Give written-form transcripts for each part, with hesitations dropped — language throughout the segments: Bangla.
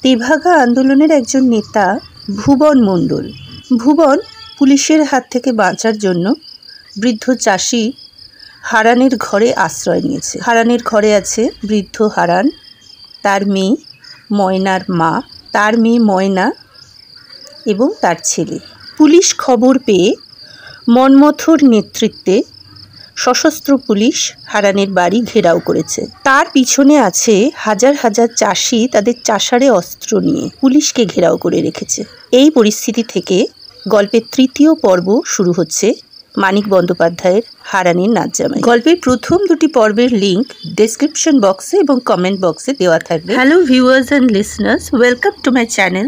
তেভাগা আন্দোলনের একজন নেতা ভুবন মণ্ডল। ভুবন পুলিশের হাত থেকে বাঁচার জন্য বৃদ্ধ চাষি হারানের ঘরে আশ্রয় নিয়েছে। হারানের ঘরে আছে বৃদ্ধ হারান, তার মেয়ে ময়নার মা, তার মেয়ে ময়না এবং তার ছেলে। পুলিশ খবর পেয়ে মন্মথর নেতৃত্বে সশস্ত্র পুলিশ হারানের বাড়ি ঘেরাও করেছে। তার পিছনে আছে হাজার হাজার চাষি তাদের চাষারে অস্ত্র নিয়ে পুলিশকে ঘেরাও করে রেখেছে। এই পরিস্থিতি থেকে গল্পের তৃতীয় পর্ব শুরু হচ্ছে মানিক বন্দ্যোপাধ্যায়ের হারানের নাচ জামাই। গল্পের প্রথম দুটি পর্বের লিঙ্ক ডেসক্রিপশন বক্সে এবং কমেন্ট বক্সে দেওয়া থাকবে। Hello viewers and listeners, welcome to my channel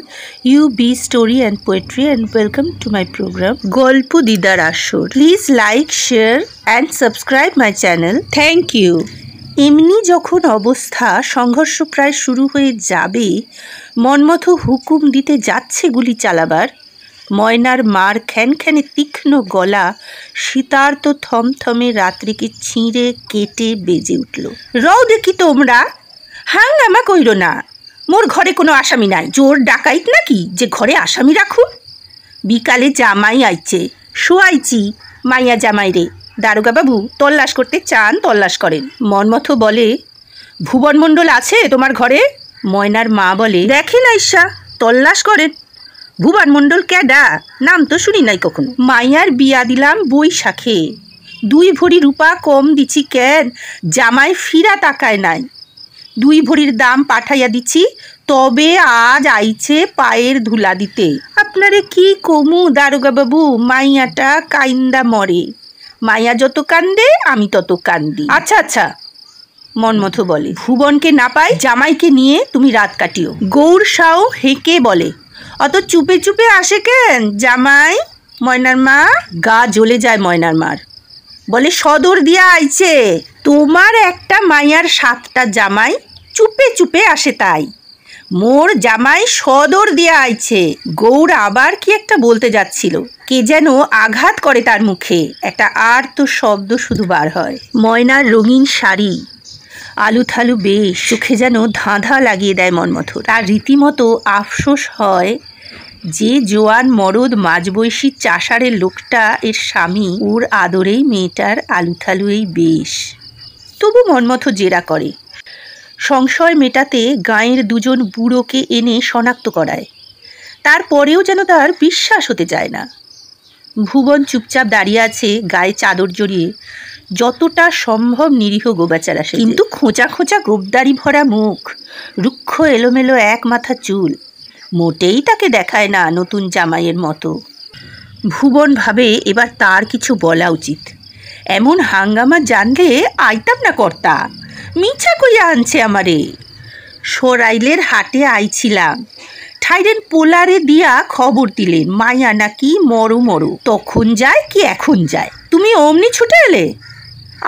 UB story and poetry and welcome to my program গল্প দিদার আসর। Please like, share and subscribe my channel. Thank you. এমনি যখন অবস্থা সংঘর্ষ প্রায় শুরু হয়ে যাবে, মন্মথ হুকুম দিতে যাচ্ছে গুলি চালাবার, ময়নার মার খ্যানখ্যানে তীক্ষ্ণ গলা শীতার্ত থমথমে রাত্রিকে ছিঁড়ে কেটে বেজে উঠল। রও দেখি তোমরা, হাঙ্গামা কইরো না। মোর ঘরে কোনো আসামি নাই। জোর ডাকাইত নাকি যে ঘরে আসামি রাখুন? বিকালে জামাই আইছে, শোয়াইছি মাইয়া জামাই রে। দারোগা বাবু তল্লাশ করতে চান, তল্লাশ করেন। মন্মথ বলে, ভুবন মণ্ডল আছে তোমার ঘরে? ময়নার মা বলে, দেখেন আইসা তল্লাশ করেন। ভুবন মণ্ডল ক্যাডা? নাম তো শুনি নাই কখনো। মাইয়ার বিয়া দিলাম বৈশাখে, 2 ভরি রূপা কম দিছি কেন? জামাই ফিরা তাকায় নাই। 2 ভরির দাম পাঠাইয়া দিছি, তবে আজ আইছে পায়ের ধুলা দিতে। আপনারে কি কমু দারোগা বাবু, মাইয়াটা কাইন্দা মরে। মাইয়া যত কান্দে আমি তত কান্দি। আচ্ছা আচ্ছা, মন্মথ বলে, ভুবনকে না পাই জামাইকে নিয়ে তুমি রাত কাটিও। গৌর সাও হেঁকে বলে, অত চুপে চুপে আসে কেন জামাই? ময়নার মা গা জ্বলে যায় ময়নার মার। বলে, সদর দিয়া আইছে। তোমার একটা মাইয়ার 7টা জামাই, চুপে চুপে আসে তাই। মোর জামাই সদর দিয়া আইছে। গৌর আবার কি একটা বলতে যাচ্ছিল, কে যেন আঘাত করে তার মুখে। একটা আর্ত শব্দ শুধু বার হয়। ময়নার রঙিন শাড়ি আলু থালু বেশ, চোখে যেন ধাঁধা লাগিয়ে দেয় মন্মথ। তার রীতিমতো আফসোস হয় যে জোয়ান মরদ মাঝবয়সী চাষারের লোকটা এর স্বামী, ওর আদরেই মেয়েটার আলু থালু এই বেশ। তবু মন্মথ জেরা করে। সংশয় মেটাতে গাঁয়ের 2জন বুড়োকে এনে শনাক্ত করায়। তারপরেও যেন তার বিশ্বাস হতে চায় না। ভুবন চুপচাপ দাঁড়িয়ে আছে গায়ে চাদর জড়িয়ে, যতটা সম্ভব নিরীহ গোবাচারা সে, কিন্তু খোঁচা খোঁচা গোবদারি ভরা মুখ, রুক্ষ এলোমেলো এক মাথা চুল, মোটেই তাকে দেখায় না নতুন জামাইয়ের মতো। ভুবন ভাবে এবার তার কিছু বলা উচিত। এমন হাঙ্গামা জানলে আইতাম না কর্তা। মিছা কইয়া আনছে আমারে। সরাইলের হাটে আইছিলাম, ঠাইরেন পোলারে দিয়া খবর দিলেন মাইয়া নাকি মরো মরো। তখন যায় কি এখন যায়? তুমি অমনি ছুটে এলে?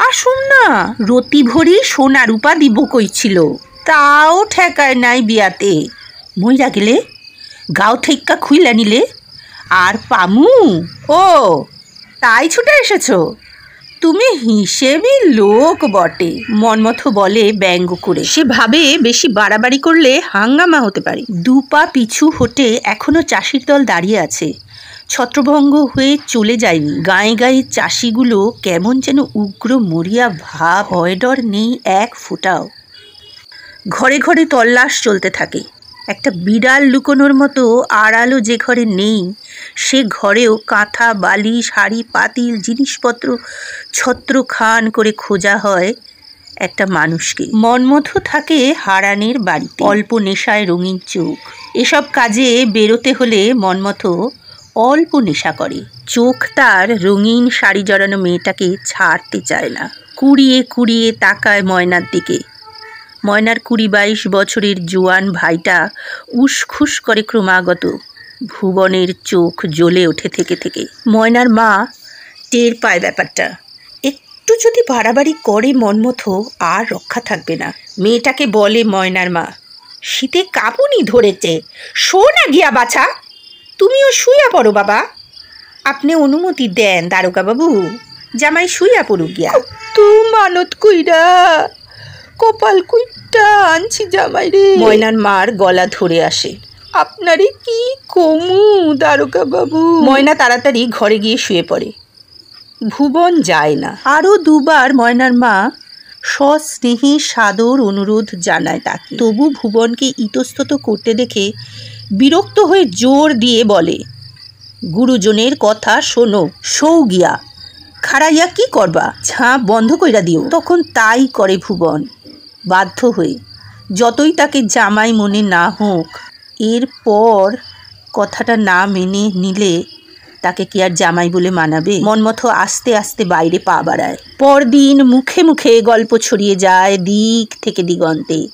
আসুন না, রতি ভরি সোনা রূপা দিব কইছিল, তাও ঠেকায় নাই বিয়াতে। মইরা গেলে গাও ঠেক্কা খুইলা নিলে আর পামু? ও তাই ছুটে এসেছো? তুমি হিসেবি লোক বটে, মন্মথ বলে ব্যঙ্গ করে। সে ভাবে বেশি বাড়াবাড়ি করলে হাঙ্গামা হতে পারে। 2 পা পিছু হটে এখনো চাষির দল দাঁড়িয়ে আছে, ছত্রভঙ্গ হয়ে চলে যায়নি। গায়ে গায়ে চাষিগুলো কেমন যেন উগ্র মরিয়া ভাব, ভয় ডর নেই এক ফোঁটাও। ঘরে ঘরে তল্লাশ চলতে থাকে। একটা বিড়াল লুকোনোর মতো আড়ালো যে ঘরে নেই, সে ঘরেও কাঁথা বালিশ হাড়ি পাতিল জিনিসপত্র ছত্রখান করে খোঁজা হয় একটা মানুষকে। মন্মথ থাকে হারানের বাড়িতে, অল্প নেশায় রঙিন চোখ। এসব কাজে বেরোতে হলে মন্মথ অল্প নেশা করে। চোখ তার রঙিন শাড়ি জড়ানো মেয়েটাকে ছাড়তে চায় না। কুড়িয়ে কুড়িয়ে তাকায় ময়নার দিকে। ময়নার 20-22 বছরের জোয়ান ভাইটা উসখুস করে ক্রমাগত। ভুবনের চোখ জ্বলে ওঠে থেকে থেকে। ময়নার মা টের পায় ব্যাপারটা। একটু যদি বাড়াবাড়ি করে মন্মথ আর রক্ষা থাকবে না। মেয়েটাকে বলে ময়নার মা, শীতে কাঁপুনি ধরেছে, শো না গিয়া বাছা। তুমিও শুইয়া পড়ো বাবা। আপনি অনুমতি দেন দারোগা বাবু, জামাই শুইয়া পড়ুক গিয়া। তু মানত কইরা কপাল কুইটা আনছি জামাই রে। ময়নার মার গলা ধরে আসে। আপনারে কি কমু দারোগা বাবু। ময়না তাড়াতাড়ি ঘরে গিয়ে শুয়ে পড়ে। ভুবন যায় না। আরও দুবার ময়নার মা সস্নেহী সাদর অনুরোধ জানায় তাকে, তবু ভুবনকে ইতস্তত করতে দেখে বিরক্ত হয়ে জোর দিয়ে বলে, গুরুজনের কথা শোনো, সৌ গিয়া খাড়াইয়া কি করবা, ঝাঁপ বন্ধ কইরা দিও। তখন তাই করে ভুবন, বাধ্য হয়ে, যতই তাকে জামাই মনে না হোক। এরপর কথাটা না মেনে নিলে তাকে কি আর জামাই বলে মানাবে? মনমতো আস্তে আস্তে বাইরে পা বাড়ায়। পরদিন মুখে মুখে গল্প ছড়িয়ে যায় দিক থেকে দিগন্তে।